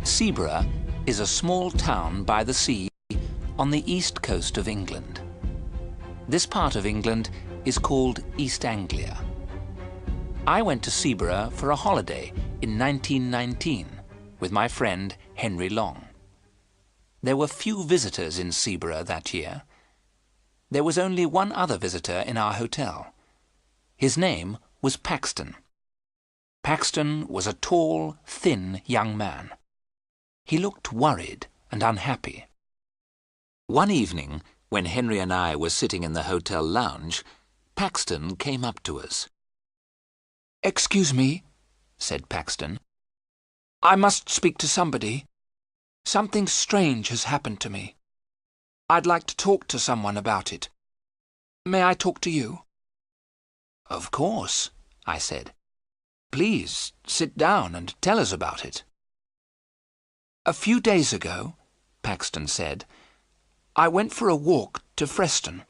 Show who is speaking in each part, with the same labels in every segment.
Speaker 1: Seaburgh is a small town by the sea on the east coast of England. This part of England is called East Anglia. I went to Seaburgh for a holiday in 1919 with my friend Henry Long. There were few visitors in Seaburgh that year. There was only one other visitor in our hotel. His name was Paxton. Paxton was a tall, thin young man. He looked worried and unhappy. One evening, when Henry and I were sitting in the hotel lounge, Paxton came up to us.
Speaker 2: "Excuse me," said Paxton. "I must speak to somebody. Something strange has happened to me. I'd like to talk to someone about it. May I talk to you?"
Speaker 1: "Of course," I said. "Please sit down and tell us about it."
Speaker 2: "A few days ago," Paxton said, "I went for a walk to Freston.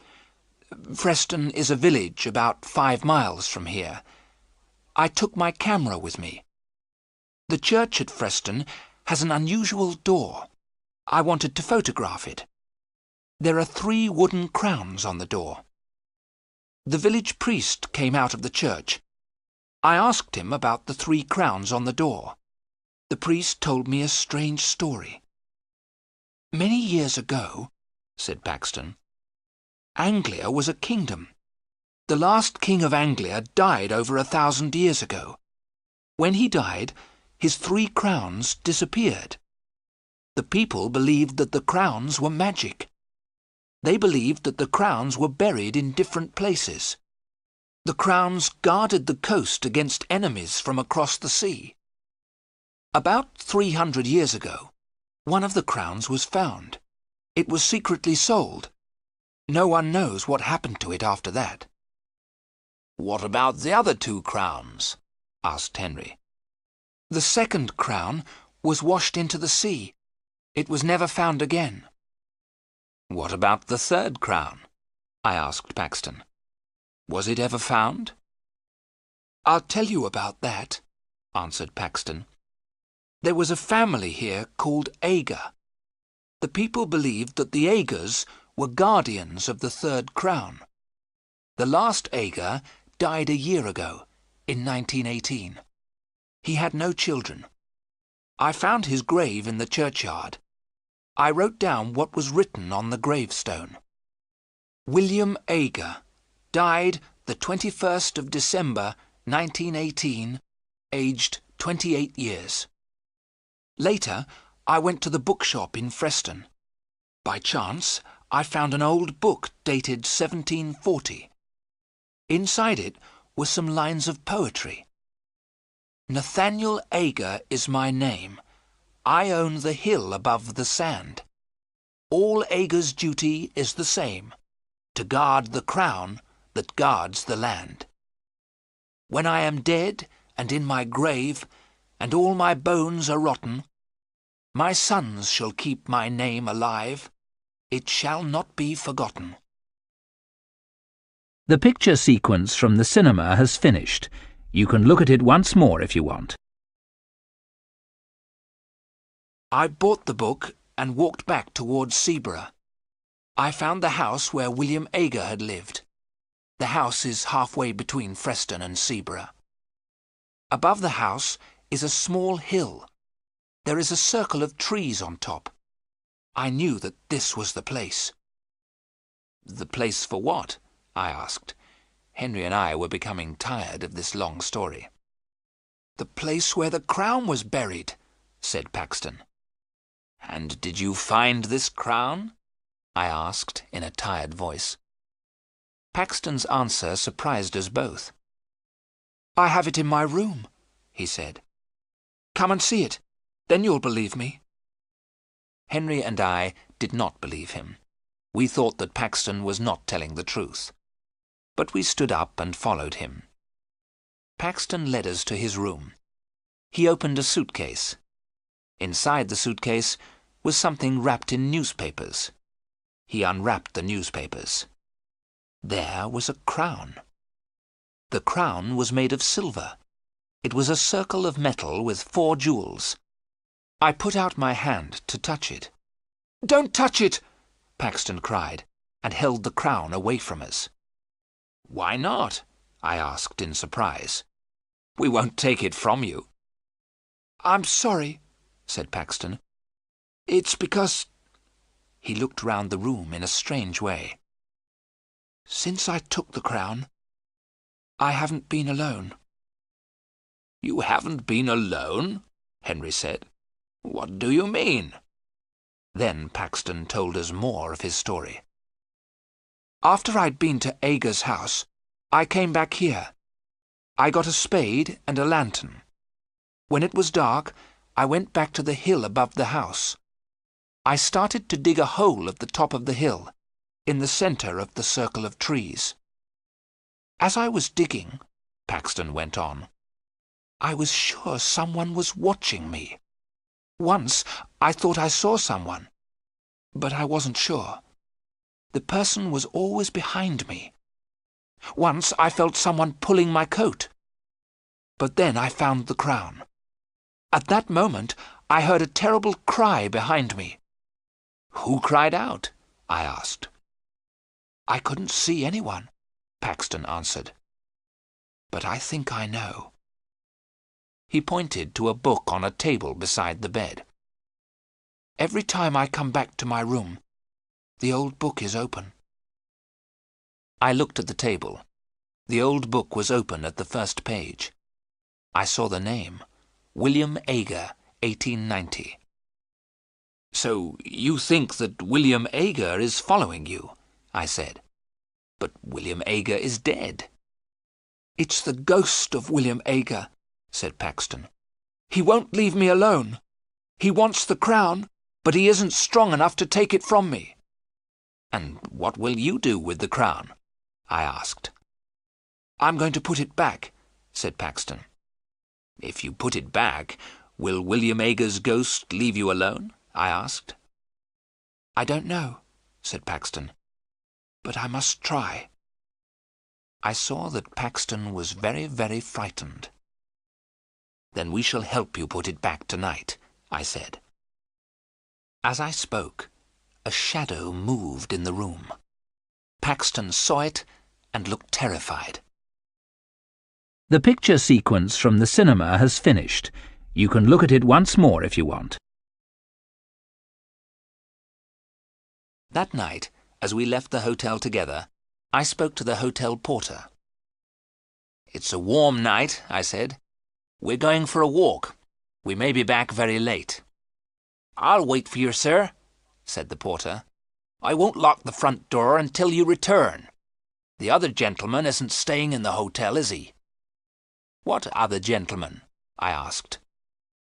Speaker 2: Freston is a village about 5 miles from here. I took my camera with me. The church at Freston has an unusual door. I wanted to photograph it. There are 3 wooden crowns on the door. The village priest came out of the church. I asked him about the 3 crowns on the door. The priest told me a strange story. Many years ago," said Paxton, "Anglia was a kingdom. The last king of Anglia died over 1,000 years ago. When he died, his 3 crowns disappeared. The people believed that the crowns were magic. They believed that the crowns were buried in different places. The crowns guarded the coast against enemies from across the sea. About 300 years ago, one of the crowns was found. It was secretly sold. No one knows what happened to it after that."
Speaker 1: "What about the other 2 crowns?" asked Henry.
Speaker 2: "The second crown was washed into the sea. It was never found again."
Speaker 1: "What about the 3rd crown?" I asked Paxton. "Was it ever found?"
Speaker 2: "I'll tell you about that," answered Paxton. "There was a family here called Ager. The people believed that the Agers were guardians of the 3rd crown. The last Ager died a year ago, in 1918. He had no children. I found his grave in the churchyard. I wrote down what was written on the gravestone. William Ager died the 21st of December, 1918, aged 28 years. Later, I went to the bookshop in Freston. By chance, I found an old book dated 1740. Inside it were some lines of poetry. "Nathaniel Ager is my name. I own the hill above the sand. All Ager's duty is the same, to guard the crown that guards the land. When I am dead and in my grave, and all my bones are rotten, my sons shall keep my name alive. It shall not be forgotten."
Speaker 1: The picture sequence from the cinema has finished. You can look at it once more if you want.
Speaker 2: I bought the book and walked back towards Seaburgh. I found the house where William Ager had lived. The house is halfway between Freston and Seaburgh. Above the house is a small hill. There is a circle of trees on top. I knew that this was the place.
Speaker 1: "The place for what?" I asked. Henry and I were becoming tired of this long story.
Speaker 2: "The place where the crown was buried," said Paxton.
Speaker 1: "And did you find this crown?" I asked in a tired voice.
Speaker 2: Paxton's answer surprised us both. "I have it in my room," he said. "Come and see it. Then you'll believe me."
Speaker 1: Henry and I did not believe him. We thought that Paxton was not telling the truth. But we stood up and followed him. Paxton led us to his room. He opened a suitcase. Inside the suitcase was something wrapped in newspapers. He unwrapped the newspapers. There was a crown. The crown was made of silver. It was a circle of metal with 4 jewels.
Speaker 2: I put out my hand to touch it. "Don't touch it!" Paxton cried, and held the crown away from us. "Why not?" I asked in surprise. "We won't take it from you." "I'm sorry," said Paxton. "It's because—" He looked round the room in a strange way. "Since I took the crown, I haven't been alone." "You haven't been alone?" Henry said. "What do you mean?" Then Paxton told us more of his story. "After I'd been to Aga's house, I came back here. I got a spade and a lantern. When it was dark, I went back to the hill above the house. I started to dig a hole at the top of the hill, in the centre of the circle of trees. As I was digging," Paxton went on, "I was sure someone was watching me. Once I thought I saw someone, but I wasn't sure. The person was always behind me. Once I felt someone pulling my coat. But then I found the crown. At that moment I heard a terrible cry behind me." "Who cried out?" I asked. "I couldn't see anyone," Paxton answered. "But I think I know." He pointed to a book on a table beside the bed. "Every time I come back to my room, the old book is open." I looked at the table. The old book was open at the first page. I saw the name, William Aga, 1890. "So you think that William Aga is following you?" I said. "But William Aga is dead." "It's the ghost of William Aga," said Paxton. "He won't leave me alone. He wants the crown, but he isn't strong enough to take it from me." "And what will you do with the crown?" I asked. "I'm going to put it back," said Paxton. "If you put it back, will William Aga's ghost leave you alone?" I asked. "I don't know," said Paxton, "but I must try." I saw that Paxton was very, very frightened. "Then we shall help you put it back tonight," I said. As I spoke, a shadow moved in the room. Paxton saw it and looked terrified. The picture sequence from the cinema has finished. You can look at it once more if you want. That night, as we left the hotel together, I spoke to the hotel porter. "It's a warm night," I said. "We're going for a walk. We may be back very late." "I'll wait for you, sir," said the porter. "I won't lock the front door until you return. The other gentleman isn't staying in the hotel, is he?" "What other gentleman?" I asked.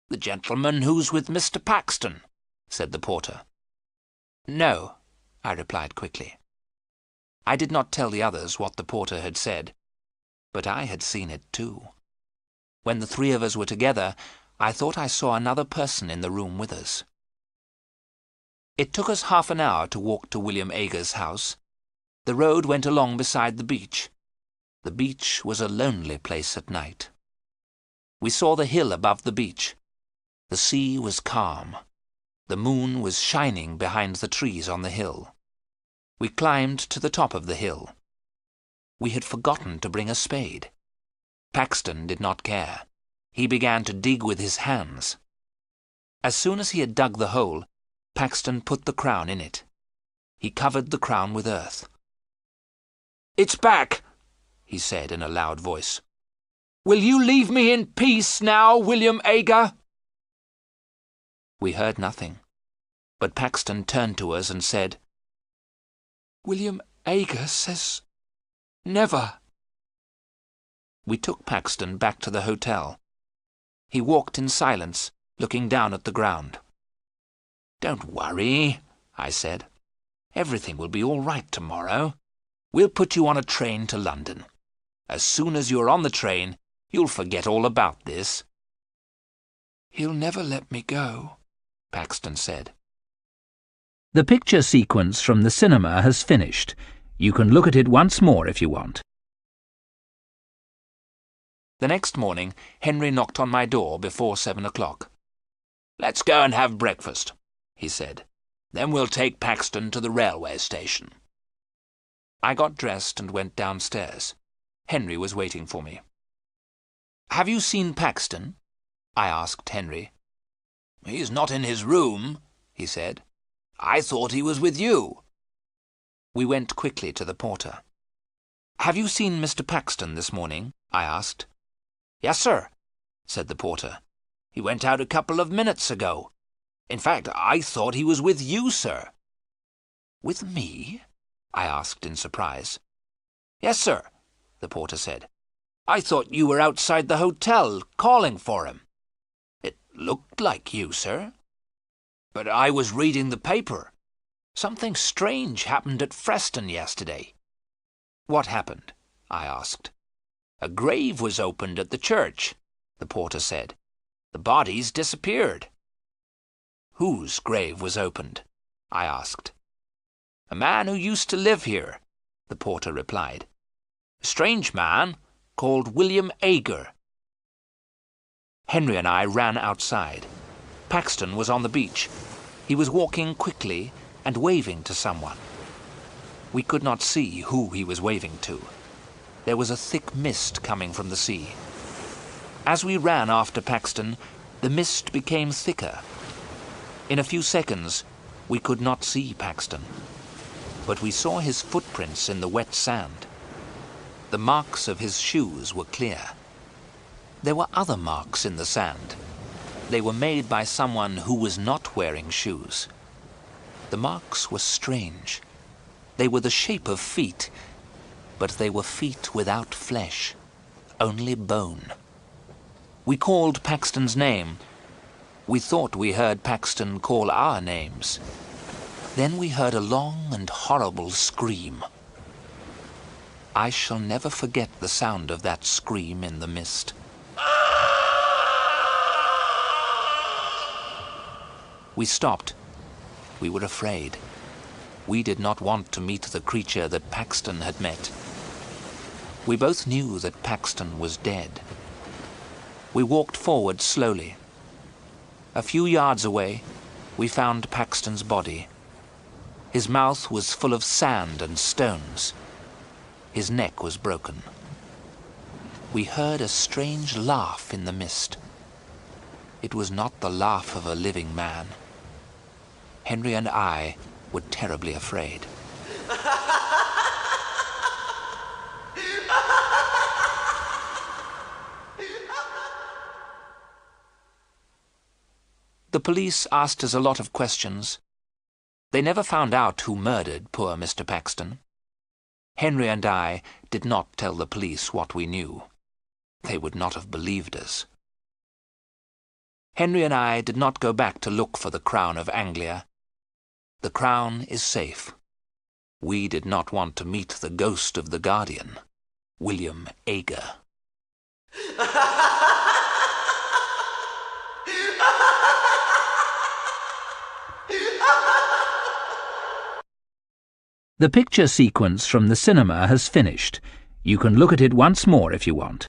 Speaker 2: "The gentleman who's with Mr. Paxton," said the porter. "No," I replied quickly. I did not tell the others what the porter had said, but I had seen it too. When the three of us were together, I thought I saw another person in the room with us. It took us half an hour to walk to William Aga's house. The road went along beside the beach. The beach was a lonely place at night. We saw the hill above the beach. The sea was calm. The moon was shining behind the trees on the hill. We climbed to the top of the hill. We had forgotten to bring a spade. Paxton did not care. He began to dig with his hands. As soon as he had dug the hole, Paxton put the crown in it. He covered the crown with earth. "It's back," he said in a loud voice. "Will you leave me in peace now, William Aga?" We heard nothing, but Paxton turned to us and said, "William Aga says never." We took Paxton back to the hotel. He walked in silence, looking down at the ground. "Don't worry," I said. "Everything will be all right tomorrow. We'll put you on a train to London. As soon as you're on the train, you'll forget all about this." "He'll never let me go," Paxton said. The picture sequence from the cinema has finished. You can look at it once more if you want. The next morning, Henry knocked on my door before 7 o'clock. "Let's go and have breakfast," he said. "Then we'll take Paxton to the railway station."
Speaker 1: I got dressed and went downstairs. Henry was waiting for me.
Speaker 2: "Have you seen Paxton?" I asked Henry. "He's not in his room," he said. "I thought he was with you."
Speaker 1: We went quickly to the porter. "Have you seen Mr. Paxton this morning?" I asked.
Speaker 2: "Yes, sir," said the porter. "He went out a couple of minutes ago. In fact, I thought he was with you, sir."
Speaker 1: "With me?" I asked in surprise.
Speaker 2: "Yes, sir," the porter said. "I thought you were outside the hotel calling for him. It looked like you, sir. But I was reading the paper. Something strange happened at Freston yesterday."
Speaker 1: "What happened?" I asked.
Speaker 2: "A grave was opened at the church," the porter said. "The bodies disappeared."
Speaker 1: "Whose grave was opened?" I asked.
Speaker 2: "A man who used to live here," the porter replied. "A strange man called William Ager."
Speaker 1: Henry and I ran outside. Paxton was on the beach. He was walking quickly and waving to someone. We could not see who he was waving to. There was a thick mist coming from the sea. As we ran after Paxton, the mist became thicker. In a few seconds, we could not see Paxton, but we saw his footprints in the wet sand. The marks of his shoes were clear. There were other marks in the sand. They were made by someone who was not wearing shoes. The marks were strange. They were the shape of feet, but they were feet without flesh, only bone. We called Paxton's name. We thought we heard Paxton call our names. Then we heard a long and horrible scream. I shall never forget the sound of that scream in the mist. We stopped. We were afraid. We did not want to meet the creature that Paxton had met. We both knew that Paxton was dead. We walked forward slowly. A few yards away, we found Paxton's body. His mouth was full of sand and stones. His neck was broken. We heard a strange laugh in the mist. It was not the laugh of a living man. Henry and I were terribly afraid. The police asked us a lot of questions. They never found out who murdered poor Mr. Paxton. Henry and I did not tell the police what we knew. They would not have believed us. Henry and I did not go back to look for the crown of Anglia. The crown is safe. We did not want to meet the ghost of the guardian, William Ager.
Speaker 3: The picture sequence from the cinema has finished. You can look at it once more if you want.